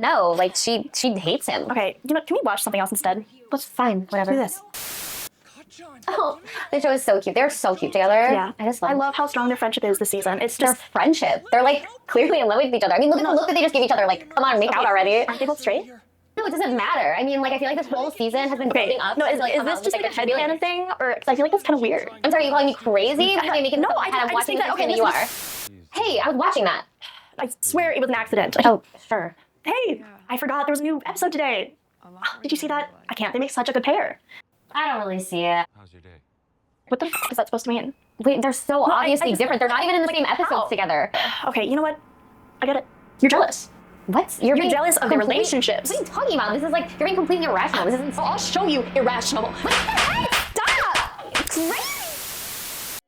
No, like she hates him. Okay, you know, can we watch something else instead? That's fine, whatever. Do this. Oh, the show is so cute. They're so cute together. Yeah, I love how strong their friendship is this season. It's Their just friendship. They're like clearly in love with each other. I mean, look at the look that they just give each other. Like, come on, make out already. Aren't they both straight? No, it doesn't matter. I mean, like, I feel like this whole season has been building up. No, to, is like, this just like a headcanon thing, or cause I feel like that's kind of weird. I'm sorry, you calling me crazy? Because I'm making No, I I am just watching think that- this okay, you listen. are. Hey, I was watching that. I swear it was an accident. Oh, sure. Hey, I forgot there was a new episode today. Did you see that? I can't. They make such a good pair. I don't really see it. How's your day? What the f is that supposed to mean? Wait, they're so obviously just- different. They're not even in the same episodes how? together. Okay, you know what? I get it. You're jealous. What? You're being jealous of their complete- relationships. What are you talking about? This is like, you're being completely irrational. This isn't. I'll show you irrational. What the heck? Stop! It's crazy!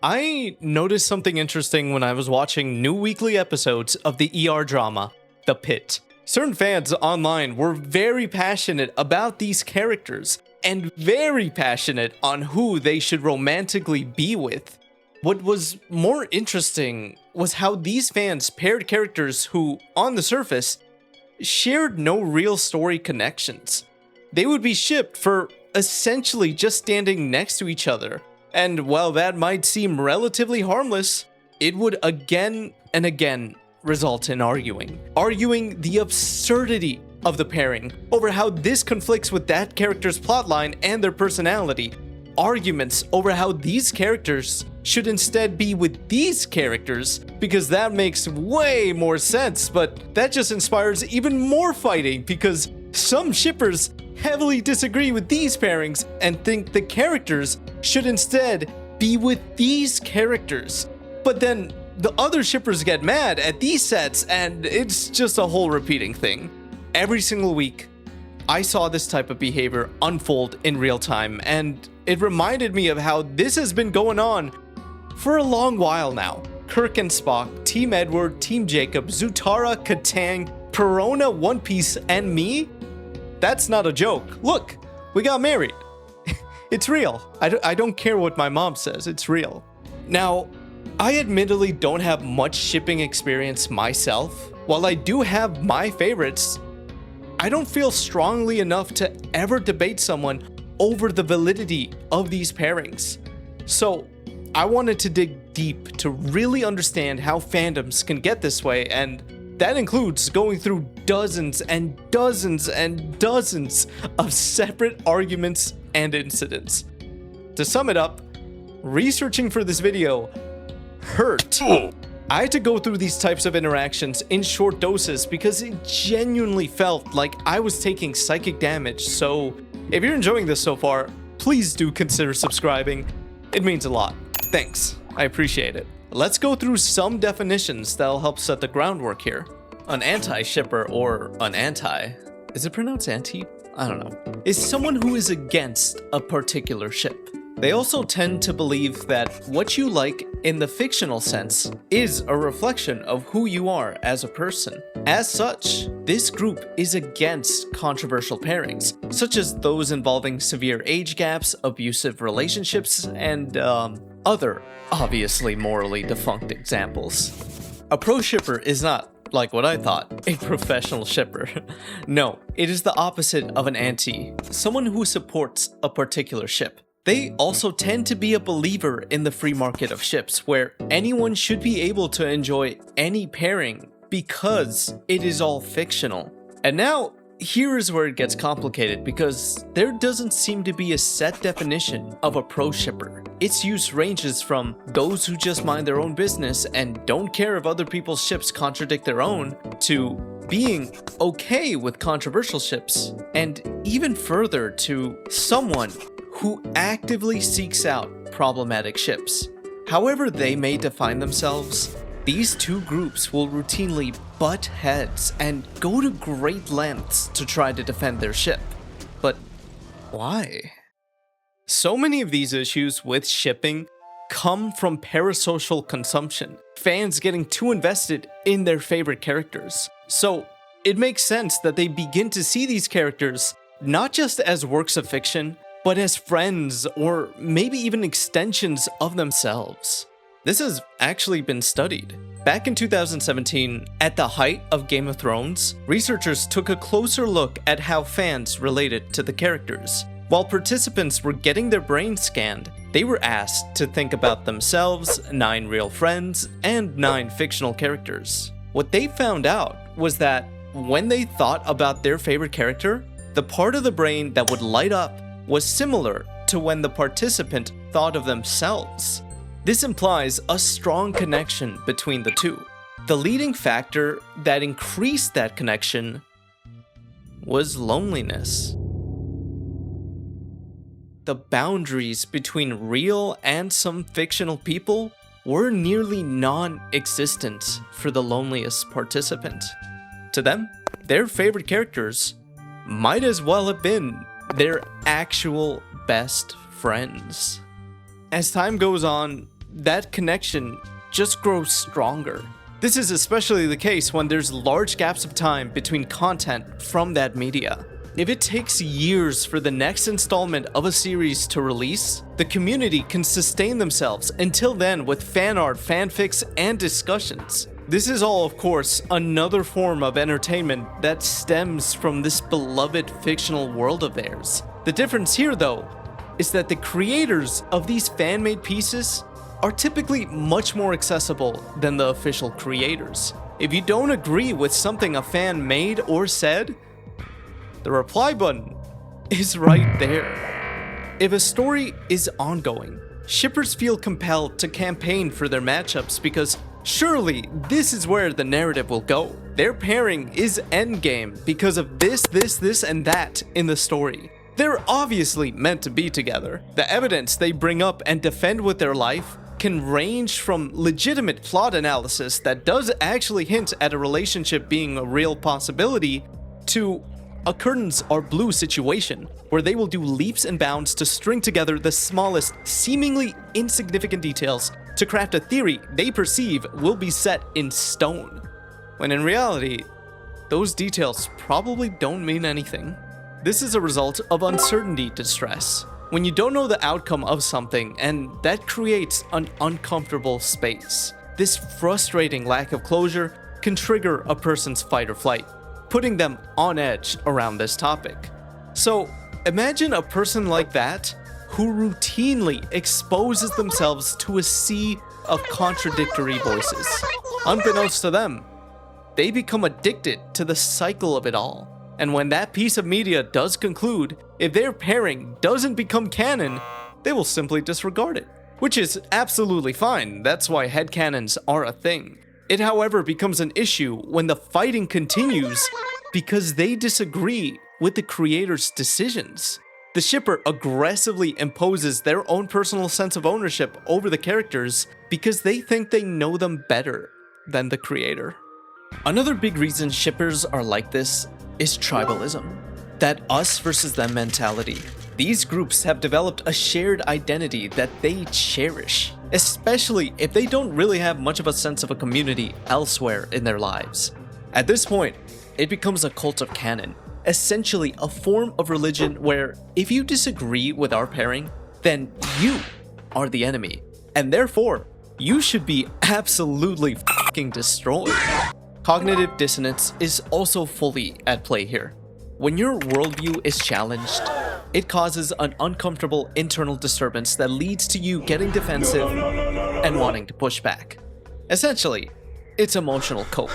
I noticed something interesting when I was watching new weekly episodes of the ER drama, The Pit. Certain fans online were very passionate about these characters, and very passionate on who they should romantically be with. What was more interesting was how these fans paired characters who, on the surface, shared no real story connections. They would be shipped for essentially just standing next to each other, and while that might seem relatively harmless, it would again and again result in arguing the absurdity of the pairing over how this conflicts with that character's plotline and their personality, arguments over how these characters should instead be with these characters because that makes way more sense, but that just inspires even more fighting because some shippers heavily disagree with these pairings and think the characters should instead be with these characters. But then the other shippers get mad at these sets and it's just a whole repeating thing. Every single week, I saw this type of behavior unfold in real time, and it reminded me of how this has been going on for a long while now. Kirk and Spock, Team Edward, Team Jacob, Zutara, Katang, Perona, One Piece, and me? That's not a joke. Look, we got married. It's real. I don't care what my mom says, it's real. Now, I admittedly don't have much shipping experience myself. While I do have my favorites, I don't feel strongly enough to ever debate someone over the validity of these pairings. So I wanted to dig deep to really understand how fandoms can get this way, and that includes going through dozens and dozens and dozens of separate arguments and incidents. To sum it up, researching for this video hurt. I had to go through these types of interactions in short doses because it genuinely felt like I was taking psychic damage. So if you're enjoying this so far, please do consider subscribing. It means a lot. Thanks. I appreciate it. Let's go through some definitions that'll help set the groundwork here. An anti-shipper, or an anti, is it pronounced anti? I don't know, is someone who is against a particular ship. They also tend to believe that what you like in the fictional sense is a reflection of who you are as a person. As such, this group is against controversial pairings, such as those involving severe age gaps, abusive relationships, and other obviously morally defunct examples. A pro shipper is not, like what I thought, a professional shipper. No, it is the opposite of an anti, someone who supports a particular ship. They also tend to be a believer in the free market of ships, where anyone should be able to enjoy any pairing because it is all fictional. And now, here is where it gets complicated because there doesn't seem to be a set definition of a pro shipper. Its use ranges from those who just mind their own business and don't care if other people's ships contradict their own, to being okay with controversial ships, and even further to someone who actively seeks out problematic ships. However they may define themselves, these two groups will routinely butt heads and go to great lengths to try to defend their ship. But why? So many of these issues with shipping come from parasocial consumption, fans getting too invested in their favorite characters. So it makes sense that they begin to see these characters not just as works of fiction, but as friends or maybe even extensions of themselves. This has actually been studied. Back in 2017, at the height of Game of Thrones, researchers took a closer look at how fans related to the characters. While participants were getting their brains scanned, they were asked to think about themselves, 9 real friends, and 9 fictional characters. What they found out was that when they thought about their favorite character, the part of the brain that would light up was similar to when the participant thought of themselves. This implies a strong connection between the two. The leading factor that increased that connection was loneliness. The boundaries between real and some fictional people were nearly non-existent for the loneliest participant. To them, their favorite characters might as well have been their actual best friends. As time goes on, that connection just grows stronger. This is especially the case when there's large gaps of time between content from that media. If it takes years for the next installment of a series to release, the community can sustain themselves until then with fan art, fanfics, and discussions. This is all, of course, another form of entertainment that stems from this beloved fictional world of theirs. The difference here, though, is that the creators of these fan-made pieces are typically much more accessible than the official creators. If you don't agree with something a fan made or said, the reply button is right there. If a story is ongoing, shippers feel compelled to campaign for their matchups because surely this is where the narrative will go. Their pairing is endgame because of this, and that in the story. They're obviously meant to be together. The evidence they bring up and defend with their life can range from legitimate plot analysis that does actually hint at a relationship being a real possibility to a curtains are blue situation where they will do leaps and bounds to string together the smallest, seemingly insignificant details to craft a theory they perceive will be set in stone, when in reality, those details probably don't mean anything. This is a result of uncertainty distress. When you don't know the outcome of something, and that creates an uncomfortable space. This frustrating lack of closure can trigger a person's fight or flight, putting them on edge around this topic. So imagine a person like that who routinely exposes themselves to a sea of contradictory voices. Unbeknownst to them, they become addicted to the cycle of it all. And when that piece of media does conclude, if their pairing doesn't become canon, they will simply disregard it. Which is absolutely fine, that's why headcanons are a thing. It, however, becomes an issue when the fighting continues because they disagree with the creator's decisions. The shipper aggressively imposes their own personal sense of ownership over the characters because they think they know them better than the creator. Another big reason shippers are like this is tribalism. That us versus them mentality. These groups have developed a shared identity that they cherish, especially if they don't really have much of a sense of a community elsewhere in their lives. At this point, it becomes a cult of canon, essentially a form of religion where if you disagree with our pairing, then you are the enemy, and therefore, you should be absolutely fucking destroyed. Cognitive dissonance is also fully at play here. When your worldview is challenged, it causes an uncomfortable internal disturbance that leads to you getting defensive and wanting to push back. Essentially, it's emotional cope.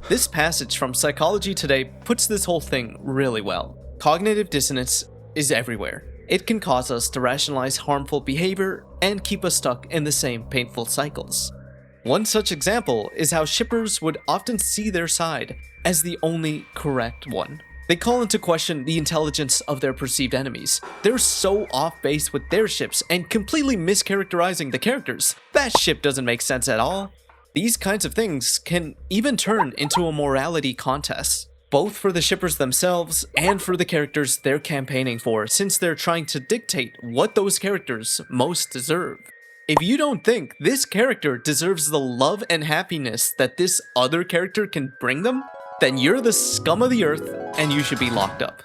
This passage from Psychology Today puts this whole thing really well. Cognitive dissonance is everywhere. It can cause us to rationalize harmful behavior and keep us stuck in the same painful cycles. One such example is how shippers would often see their side as the only correct one. They call into question the intelligence of their perceived enemies. They're so off base with their ships and completely mischaracterizing the characters. That ship doesn't make sense at all. These kinds of things can even turn into a morality contest, both for the shippers themselves and for the characters they're campaigning for, since they're trying to dictate what those characters most deserve. If you don't think this character deserves the love and happiness that this other character can bring them, then you're the scum of the earth and you should be locked up.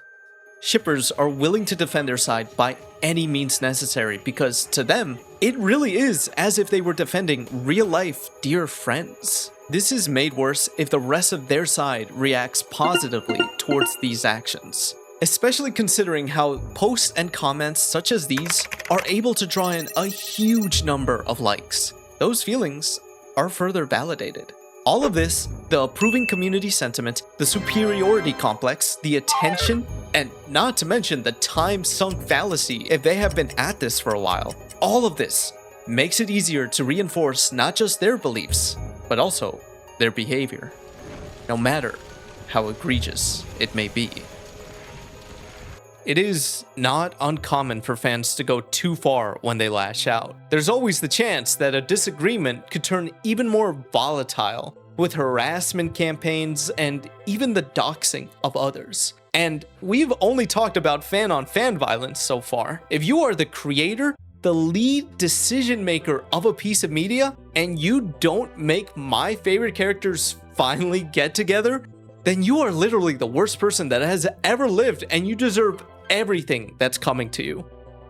shippers are willing to defend their side by any means necessary because to them, it really is as if they were defending real-life dear friends. This is made worse if the rest of their side reacts positively towards these actions, especially considering how posts and comments such as these are able to draw in a huge number of likes. Those feelings are further validated. All of this, the approving community sentiment, the superiority complex, the attention, and not to mention the time-sunk fallacy if they have been at this for a while, all of this makes it easier to reinforce not just their beliefs, but also their behavior, no matter how egregious it may be. It is not uncommon for fans to go too far when they lash out. There's always the chance that a disagreement could turn even more volatile with harassment campaigns and even the doxing of others. And we've only talked about fan-on-fan violence so far. If you are the creator, the lead decision maker of a piece of media, and you don't make my favorite characters finally get together, then you are literally the worst person that has ever lived and you deserve everything that's coming to you.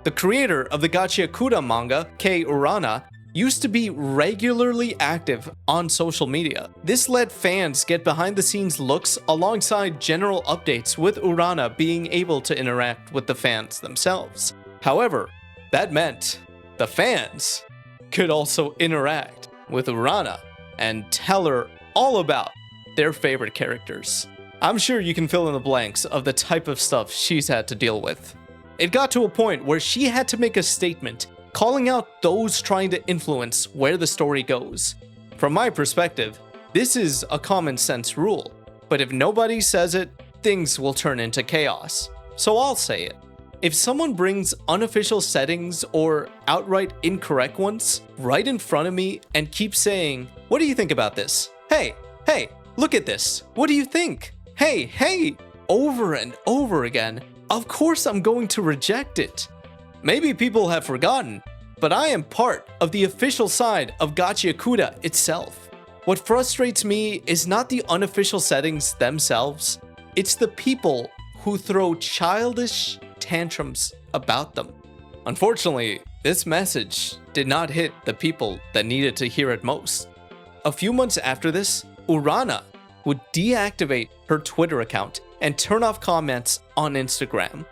The creator of the Gachiakuda manga, Kei Urana, used to be regularly active on social media. This let fans get behind-the-scenes looks alongside general updates, with Urana being able to interact with the fans themselves. However, that meant the fans could also interact with Urana and tell her all about their favorite characters. I'm sure you can fill in the blanks of the type of stuff she's had to deal with. It got to a point where she had to make a statement calling out those trying to influence where the story goes. From my perspective, this is a common sense rule, but if nobody says it, things will turn into chaos. So I'll say it. If someone brings unofficial settings or outright incorrect ones right in front of me and keeps saying, "What do you think about this? Hey, look at this. What do you think? Hey," over and over again, of course I'm going to reject it. Maybe people have forgotten, but I am part of the official side of Gachiakuda itself. What frustrates me is not the unofficial settings themselves, it's the people who throw childish tantrums about them. Unfortunately, this message did not hit the people that needed to hear it most. A few months after this, Urana would deactivate her Twitter account and turn off comments on Instagram.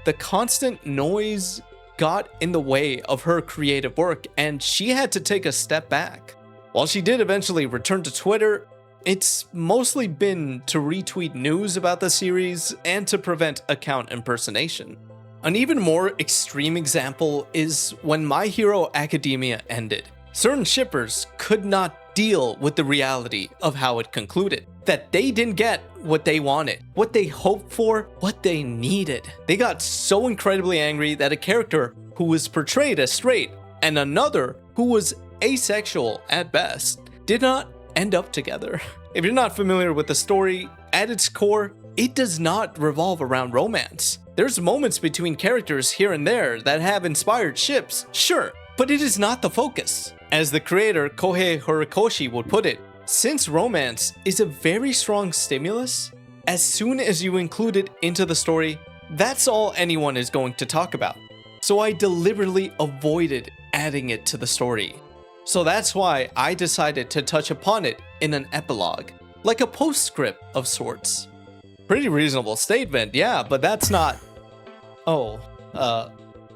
The constant noise got in the way of her creative work, and she had to take a step back. While she did eventually return to Twitter, it's mostly been to retweet news about the series and to prevent account impersonation. An even more extreme example is when My Hero Academia ended. Certain shippers could not deal with the reality of how it concluded, that they didn't get what they wanted, what they hoped for, what they needed. They got so incredibly angry that a character who was portrayed as straight and another who was asexual at best did not end up together. If you're not familiar with the story, at its core, it does not revolve around romance. There's moments between characters here and there that have inspired ships, sure, but it is not the focus. As the creator Kohei Horikoshi would put it, since romance is a very strong stimulus, as soon as you include it into the story, that's all anyone is going to talk about. So I deliberately avoided adding it to the story. So that's why I decided to touch upon it in an epilogue, like a postscript of sorts. Pretty reasonable statement, yeah, but that's not...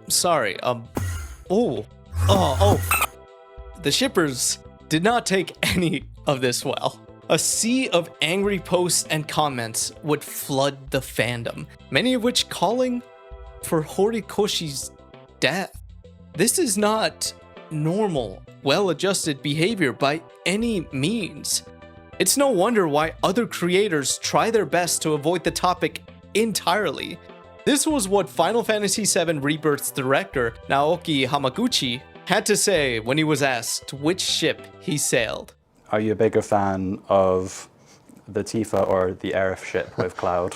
sorry, The shippers did not take any of this well. A sea of angry posts and comments would flood the fandom, many of which calling for Horikoshi's death. This is not normal, well-adjusted behavior by any means. It's no wonder why other creators try their best to avoid the topic entirely. This was what Final Fantasy VII Rebirth's director, Naoki Hamaguchi, had to say when he was asked which ship he sailed. Are you a bigger fan of the Tifa or the Aerith ship with Cloud?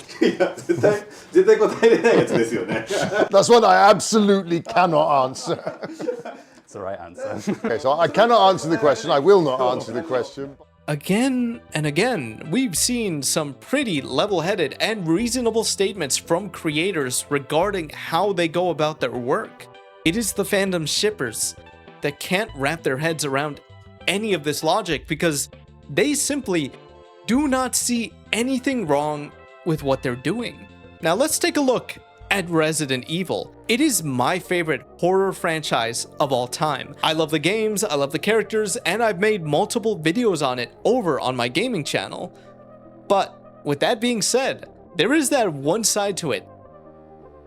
That's one I absolutely cannot answer. It's the right answer. Okay, so I cannot answer the question. I will not answer the question. again and again, we've seen some pretty level-headed and reasonable statements from creators regarding how they go about their work. It is the fandom shippers that can't wrap their heads around any of this logic because they simply do not see anything wrong with what they're doing. Now let's take a look at Resident Evil. It is my favorite horror franchise of all time. I love the games, I love the characters, and I've made multiple videos on it over on my gaming channel. But with that being said, there is that one side to it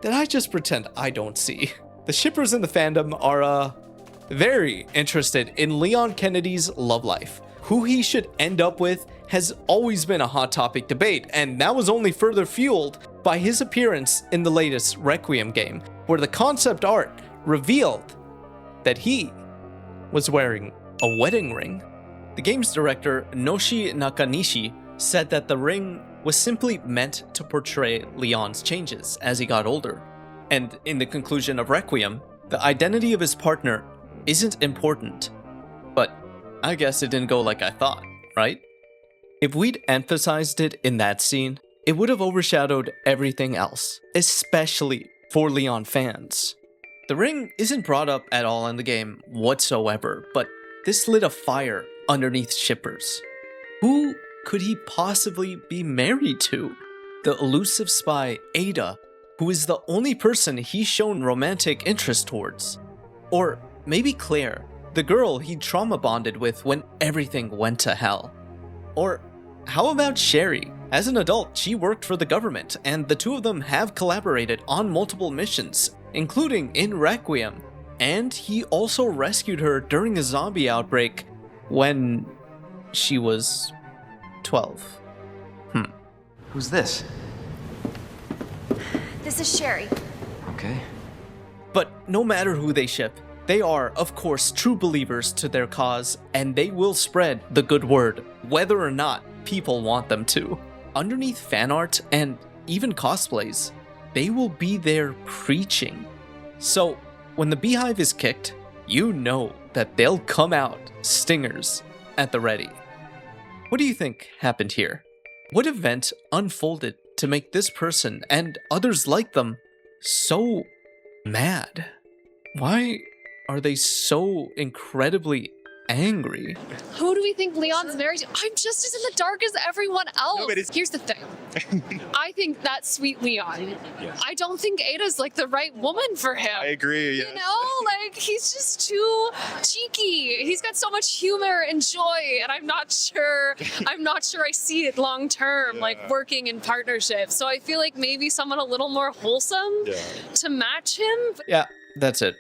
that I just pretend I don't see. The shippers in the fandom are very interested in Leon Kennedy's love life. Who he should end up with has always been a hot topic debate, and that was only further fueled by his appearance in the latest Requiem game, where the concept art revealed that he was wearing a wedding ring. The game's director, Noshi Nakanishi, said that the ring was simply meant to portray Leon's changes as he got older. And in the conclusion of Requiem, the identity of his partner isn't important. But I guess it didn't go like I thought, right? If we'd emphasized it in that scene, it would have overshadowed everything else, especially for Leon fans. The ring isn't brought up at all in the game whatsoever, but this lit a fire underneath shippers. Who could he possibly be married to? The elusive spy Ada, who is the only person he's shown romantic interest towards. Or maybe Claire, the girl he trauma bonded with when everything went to hell. Or how about Sherry? As an adult, she worked for the government, and the two of them have collaborated on multiple missions, including in Requiem. And he also rescued her during a zombie outbreak when she was 12. Who's this? This is Sherry. Okay. But no matter who they ship, they are, of course, true believers to their cause, and they will spread the good word, whether or not people want them to. Underneath fan art and even cosplays, they will be there preaching. So, when the beehive is kicked, you know that they'll come out stingers at the ready. What do you think happened here? What event unfolded to make this person and others like them so mad? Why are they so incredibly angry? Who do we think Leon's married to? I'm just as in the dark as everyone else. Here's the thing. I think that's sweet Leon. Yes. I don't think Ada's like the right woman for him. I agree, yes. You know, like he's just too cheeky. He's got so much humor and joy, and I'm not sure I see it long term, like working in partnership. So I feel like maybe someone a little more wholesome to match him. Yeah, that's it.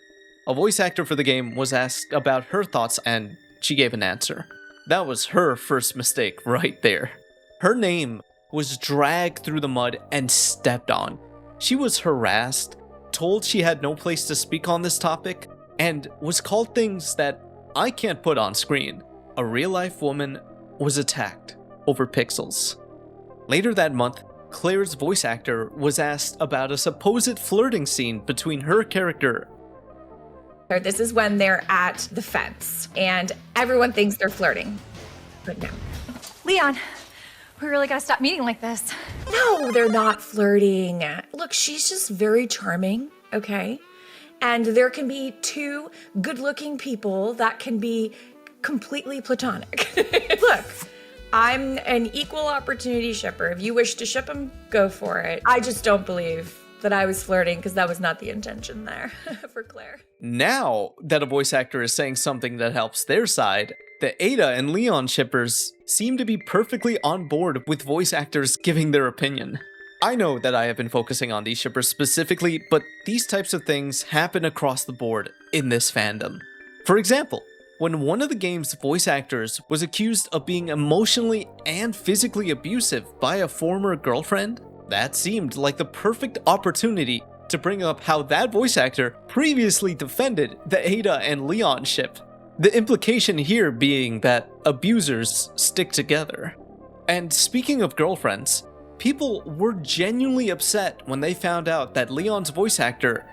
A voice actor for the game was asked about her thoughts and she gave an answer. That was her first mistake right there. Her name was dragged through the mud and stepped on. She was harassed, told she had no place to speak on this topic, and was called things that I can't put on screen. A real-life woman was attacked over pixels. Later that month, Claire's voice actor was asked about a supposed flirting scene between her character. This is when they're at the fence and everyone thinks they're flirting, but no. Leon, we really gotta stop meeting like this. No, they're not flirting. Look, she's just very charming, okay? And there can be two good-looking people that can be completely platonic. Look, I'm an equal opportunity shipper. If you wish to ship them, go for it. I just don't believe that I was flirting because that was not the intention there for Claire. Now that a voice actor is saying something that helps their side, the Ada and Leon shippers seem to be perfectly on board with voice actors giving their opinion. I know that I have been focusing on these shippers specifically, but these types of things happen across the board in this fandom. For example, when one of the game's voice actors was accused of being emotionally and physically abusive by a former girlfriend, that seemed like the perfect opportunity to bring up how that voice actor previously defended the Ada and Leon ship. The implication here being that abusers stick together. And speaking of girlfriends, people were genuinely upset when they found out that Leon's voice actor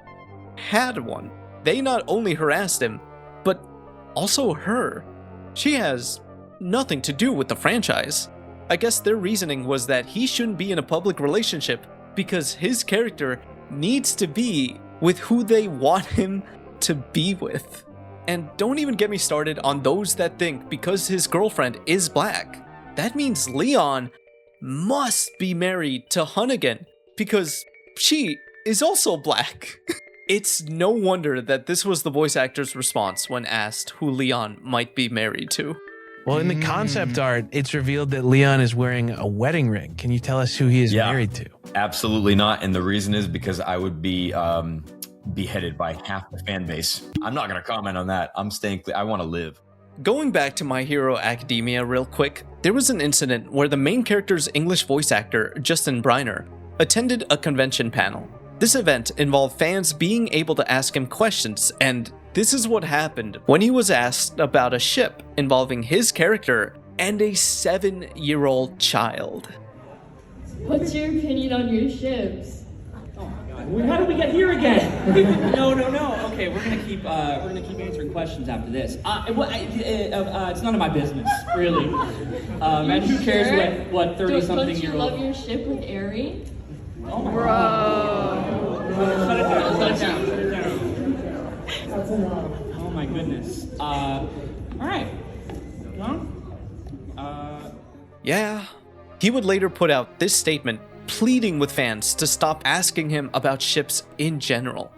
had one. They not only harassed him, but also her. She has nothing to do with the franchise. I guess their reasoning was that he shouldn't be in a public relationship because his character needs to be with who they want him to be with. And don't even get me started on those that think because his girlfriend is black, that means Leon must be married to Hunnigan because she is also black. It's no wonder that this was the voice actor's response when asked who Leon might be married to. Well, in the concept art, it's revealed that Leon is wearing a wedding ring. Can you tell us who he is married to? Absolutely not. And the reason is because I would be beheaded by half the fan base. I'm not going to comment on that. I'm staying clear. I want to live. Going back to My Hero Academia real quick, there was an incident where the main character's English voice actor, Justin Briner, attended a convention panel. This event involved fans being able to ask him questions, and this is what happened when he was asked about a ship involving his character and a 7-year-old child. What's your opinion on your ships? Oh my god. How did we get here again? No. Okay, we're gonna keep answering questions after this. It's none of my business, really. And who cares what 30-something year old? Don't you love your ship with Aerie? Oh my god. Shut it down. That's enough. Oh my goodness. All right. Yeah. He would later put out this statement pleading with fans to stop asking him about ships in general.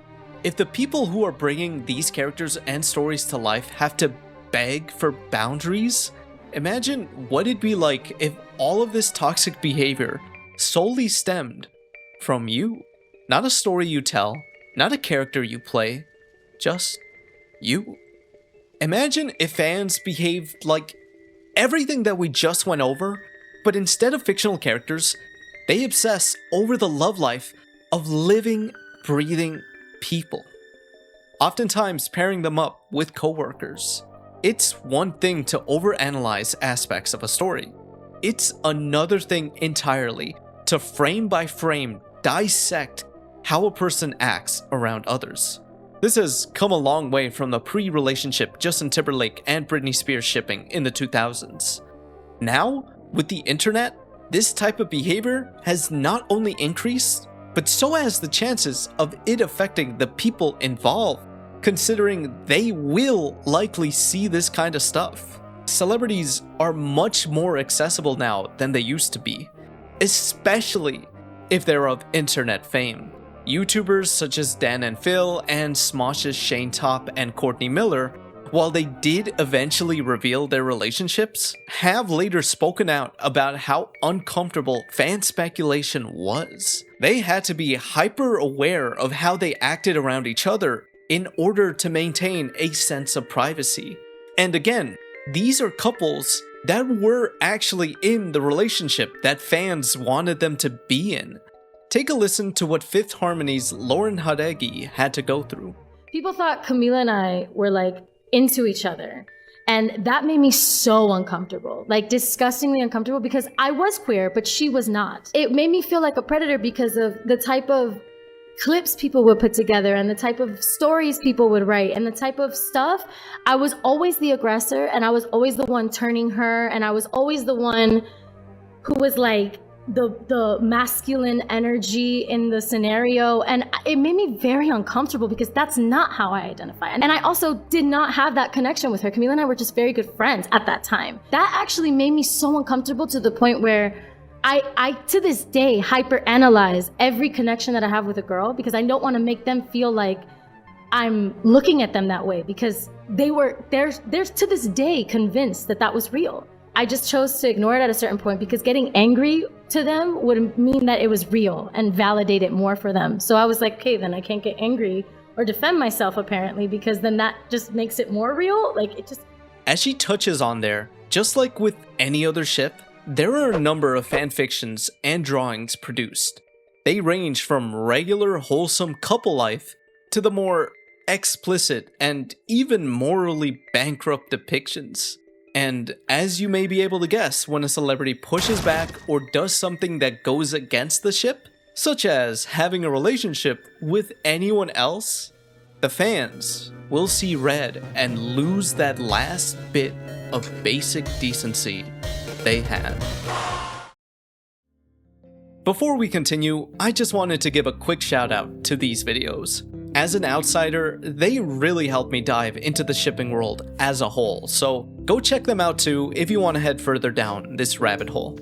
If the people who are bringing these characters and stories to life have to beg for boundaries, imagine what it'd be like if all of this toxic behavior solely stemmed from you. Not a story you tell, not a character you play, just you. Imagine if fans behaved like everything that we just went over, but instead of fictional characters, they obsess over the love life of living, breathing people. Oftentimes pairing them up with coworkers. It's one thing to overanalyze aspects of a story. It's another thing entirely to frame by frame dissect how a person acts around others. This has come a long way from the pre-relationship Justin Timberlake and Britney Spears shipping in the 2000s. Now, with the internet, this type of behavior has not only increased, but so has the chances of it affecting the people involved, considering they will likely see this kind of stuff. Celebrities are much more accessible now than they used to be, especially if they're of internet fame. YouTubers such as Dan and Phil and Smosh's Shane Top and Courtney Miller, while they did eventually reveal their relationships, have later spoken out about how uncomfortable fan speculation was. They had to be hyper aware of how they acted around each other in order to maintain a sense of privacy. And again, these are couples that were actually in the relationship that fans wanted them to be in. Take a listen to what Fifth Harmony's Lauren Hadegi had to go through. People thought Camila and I were like into each other. And that made me so uncomfortable, like disgustingly uncomfortable, because I was queer, but she was not. It made me feel like a predator because of the type of clips people would put together and the type of stories people would write and the type of stuff. I was always the aggressor and I was always the one turning her and I was always the one who was like the masculine energy in the scenario, and it made me very uncomfortable because that's not how I identify. And I also did not have that connection with her. Camila and I were just very good friends at that time. That actually made me so uncomfortable to the point where I to this day hyper-analyze every connection that I have with a girl because I don't want to make them feel like I'm looking at them that way, because they're to this day convinced that that was real. I just chose to ignore it at a certain point because getting angry to them would mean that it was real and validate it more for them. So I was like, okay, then I can't get angry or defend myself apparently, because then that just makes it more real. Like it just. As she touches on there, just like with any other ship, there are a number of fanfictions and drawings produced. They range from regular wholesome couple life to the more explicit and even morally bankrupt depictions. And as you may be able to guess, when a celebrity pushes back or does something that goes against the ship, such as having a relationship with anyone else, the fans will see red and lose that last bit of basic decency they had. Before we continue, I just wanted to give a quick shout out to these videos. As an outsider, they really helped me dive into the shipping world as a whole, so go check them out too if you want to head further down this rabbit hole.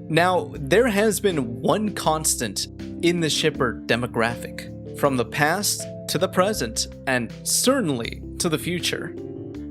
Now, there has been one constant in the shipper demographic, from the past to the present, and certainly to the future.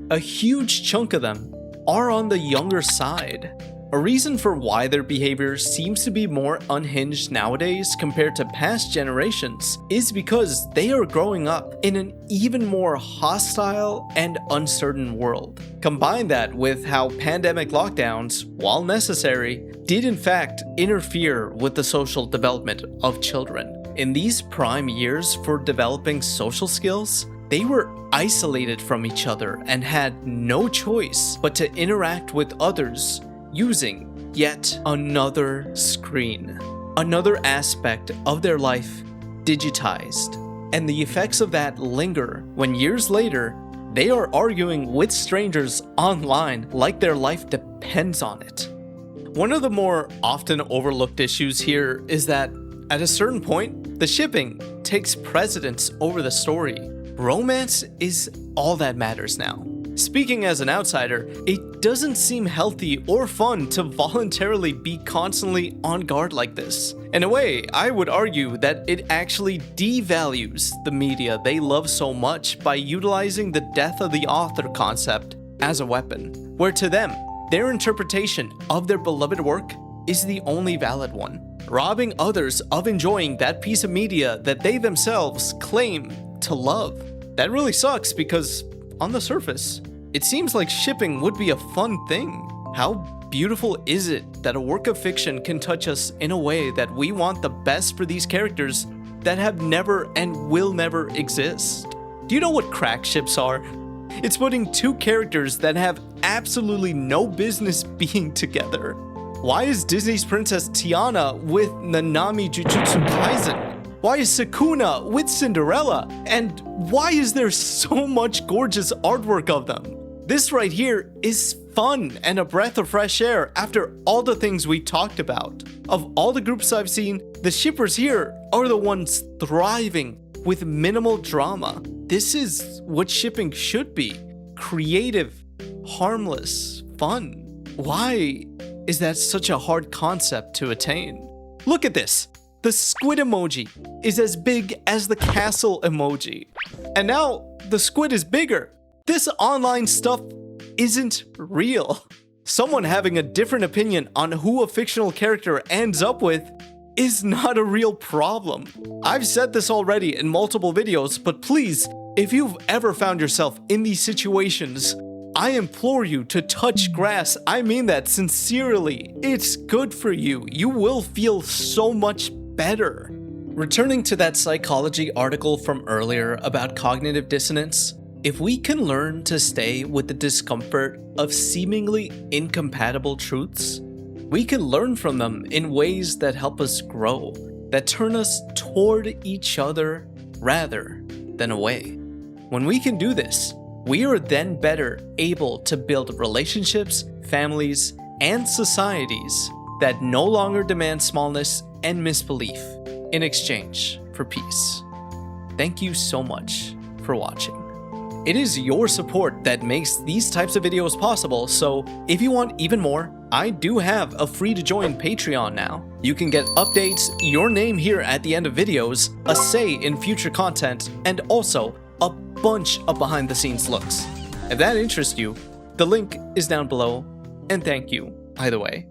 A huge chunk of them are on the younger side. A reason for why their behavior seems to be more unhinged nowadays compared to past generations is because they are growing up in an even more hostile and uncertain world. Combine that with how pandemic lockdowns, while necessary, did in fact interfere with the social development of children. In these prime years for developing social skills, they were isolated from each other and had no choice but to interact with others using yet another screen, another aspect of their life digitized. And the effects of that linger when years later, they are arguing with strangers online like their life depends on it. One of the more often overlooked issues here is that at a certain point, the shipping takes precedence over the story. Romance is all that matters now. Speaking as an outsider, it doesn't seem healthy or fun to voluntarily be constantly on guard like this. In a way, I would argue that it actually devalues the media they love so much by utilizing the death of the author concept as a weapon, where to them, their interpretation of their beloved work is the only valid one, robbing others of enjoying that piece of media that they themselves claim to love. That really sucks because on the surface, it seems like shipping would be a fun thing. How beautiful is it that a work of fiction can touch us in a way that we want the best for these characters that have never and will never exist? Do you know what crack ships are? It's putting two characters that have absolutely no business being together. Why is Disney's Princess Tiana with Nanami Jujutsu Kaisen? Why is Sukuna with Cinderella? And why is there so much gorgeous artwork of them? This right here is fun and a breath of fresh air after all the things we talked about. Of all the groups I've seen, the shippers here are the ones thriving with minimal drama. This is what shipping should be. Creative, harmless, fun. Why is that such a hard concept to attain? Look at this. The squid emoji is as big as the castle emoji. And now the squid is bigger. This online stuff isn't real. Someone having a different opinion on who a fictional character ends up with is not a real problem. I've said this already in multiple videos, but please, if you've ever found yourself in these situations, I implore you to touch grass. I mean that sincerely. It's good for you. You will feel so much better. Returning to that psychology article from earlier about cognitive dissonance, if we can learn to stay with the discomfort of seemingly incompatible truths, we can learn from them in ways that help us grow, that turn us toward each other rather than away. When we can do this, we are then better able to build relationships, families, and societies that no longer demand smallness and misbelief in exchange for peace. Thank you so much for watching. It is your support that makes these types of videos possible, so if you want even more, I do have a free to join Patreon now. You can get updates, your name here at the end of videos, a say in future content, and also a bunch of behind the scenes looks. If that interests you, the link is down below, and thank you either way.